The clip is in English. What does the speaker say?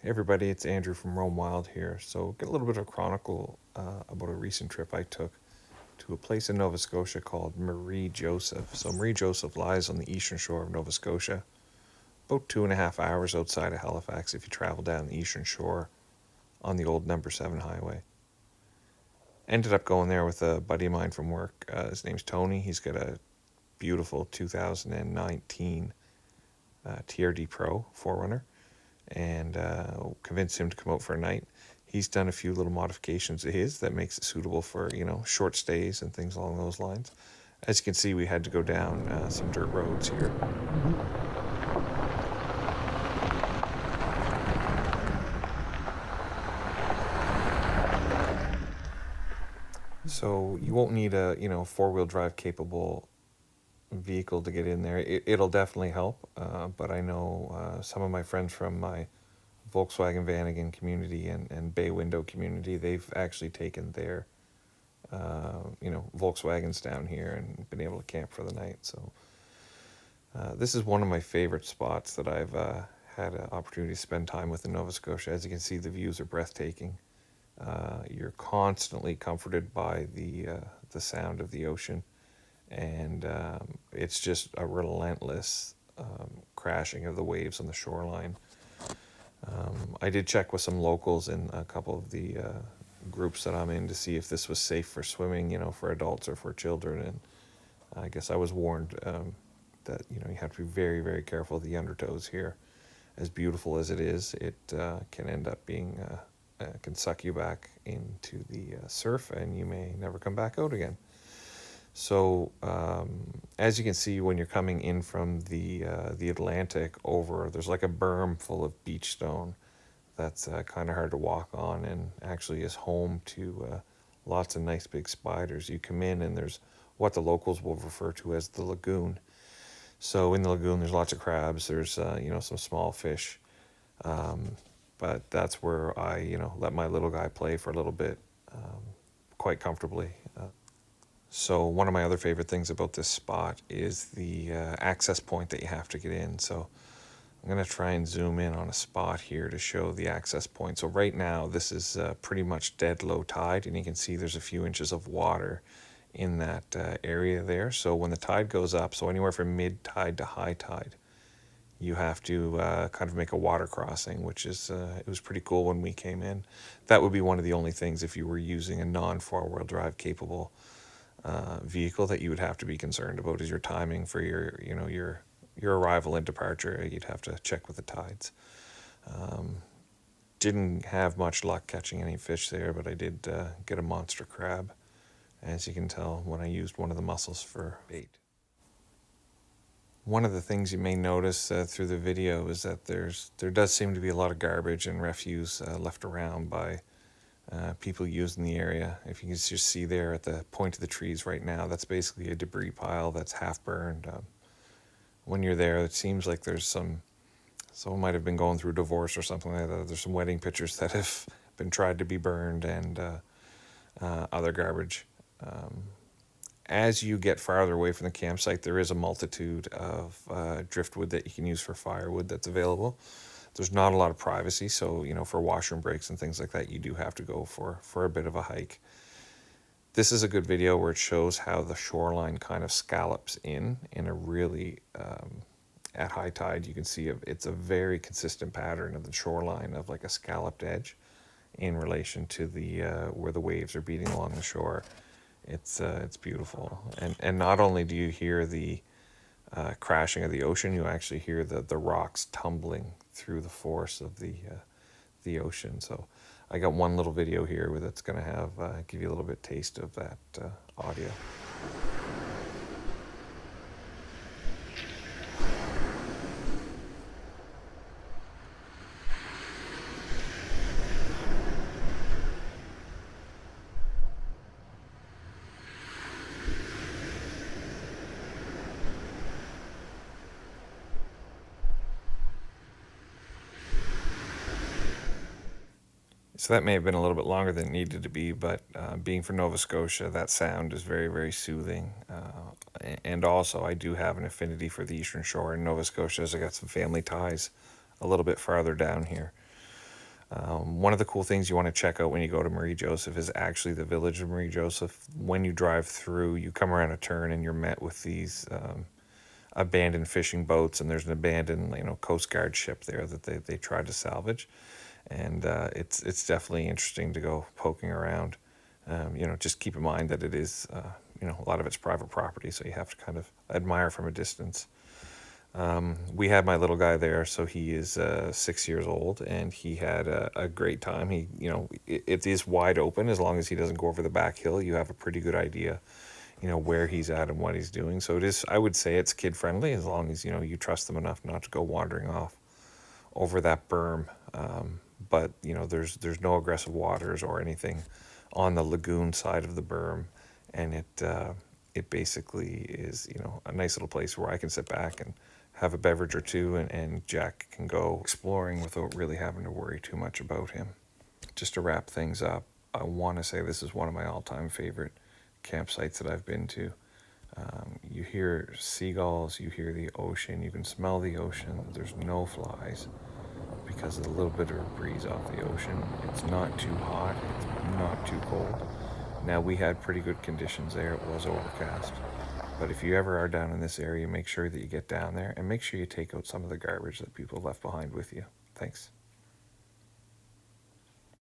Hey everybody, it's Andrew from Roam Wild here. So, get a little bit of a chronicle about a recent trip I took to a place in Nova Scotia called Marie Joseph. So, Marie Joseph lies on the eastern shore of Nova Scotia, about 2.5 hours outside of Halifax if you travel down the eastern shore on the old number 7 highway. Ended up going there with a buddy of mine from work. His name's Tony. He's got a beautiful 2019 TRD Pro 4Runner, and convinced him to come out for a night. He's done a few little modifications to his that makes it suitable for, short stays and things along those lines. As you can see, we had to go down some dirt roads here. So you won't need a, four-wheel drive capable vehicle to get in there. It'll definitely help, but I know some of my friends from my Volkswagen Vanagon community and Bay Window community, they've actually taken their Volkswagens down here and been able to camp for the night. So this is one of my favorite spots that I've had an opportunity to spend time with in Nova Scotia. As you can see, the views are breathtaking. You're constantly comforted by the sound of the ocean, and it's just a relentless crashing of the waves on the shoreline. I did check with some locals in a couple of the groups that I'm in to see if this was safe for swimming, for adults or for children. And I guess I was warned that, you have to be very, very careful of the undertows here. As beautiful as it is, it can end up being, can suck you back into the surf and you may never come back out again. So as you can see, when you're coming in from the Atlantic over, there's like a berm full of beach stone that's kind of hard to walk on, and actually is home to lots of nice big spiders. You come in and there's what the locals will refer to as the lagoon. So in the lagoon there's lots of crabs, there's some small fish, but that's where I let my little guy play for a little bit, quite comfortably. So one of my other favorite things about this spot is the access point that you have to get in. So I'm going to try and zoom in on a spot here to show the access point. So right now this is pretty much dead low tide, and you can see there's a few inches of water in that area there. So when the tide goes up, so anywhere from mid tide to high tide, you have to kind of make a water crossing, which is it was pretty cool when we came in. That would be one of the only things if you were using a non-four-wheel drive capable vehicle that you would have to be concerned about, is your timing for your arrival and departure. You'd have to check with the tides. Didn't have much luck catching any fish there, but I did get a monster crab, as you can tell when I used one of the mussels for bait. One of the things you may notice through the video is that there does seem to be a lot of garbage and refuse left around by people using the area. If you can just see there at the point of the trees right now, that's basically a debris pile that's half burned. When you're there, it seems like there's someone might have been going through divorce or something like that. There's some wedding pictures that have been tried to be burned, and other garbage. As you get farther away from the campsite, there is a multitude of driftwood that you can use for firewood that's available. There's not a lot of privacy, so for washroom breaks and things like that, you do have to go for a bit of a hike. This is a good video where it shows how the shoreline kind of scallops in a really, at high tide, you can see it's a very consistent pattern of the shoreline of like a scalloped edge in relation to the where the waves are beating along the shore. It's beautiful, and not only do you hear the crashing of the ocean, you actually hear the rocks tumbling through the force of the ocean. So I got one little video here that's going to have give you a little bit taste of that audio. So that may have been a little bit longer than it needed to be, but being from Nova Scotia, that sound is very, very soothing. And also, I do have an affinity for the Eastern Shore in Nova Scotia, as I got some family ties a little bit farther down here. One of the cool things you want to check out when you go to Marie Joseph is actually the village of Marie Joseph. When you drive through, you come around a turn and you're met with these abandoned fishing boats, and there's an abandoned, Coast Guard ship there that they tried to salvage, and it's definitely interesting to go poking around. Just keep in mind that it is, a lot of it's private property, so you have to kind of admire from a distance. We had my little guy there, so he is 6 years old, and he had a great time. It is wide open. As long as he doesn't go over the back hill, you have a pretty good idea, where he's at and what he's doing. So it is, I would say it's kid friendly, as long as, you trust them enough not to go wandering off over that berm. But, there's no aggressive waters or anything on the lagoon side of the berm, and it basically is, a nice little place where I can sit back and have a beverage or two, and Jack can go exploring without really having to worry too much about him. Just to wrap things up, I want to say this is one of my all-time favorite campsites that I've been to. You hear seagulls, you hear the ocean, you can smell the ocean. There's no flies because of the little bit of a breeze off the ocean. It's not too hot, it's not too cold. Now, we had pretty good conditions there. It was overcast. But if you ever are down in this area, make sure that you get down there, and make sure you take out some of the garbage that people left behind with you. Thanks.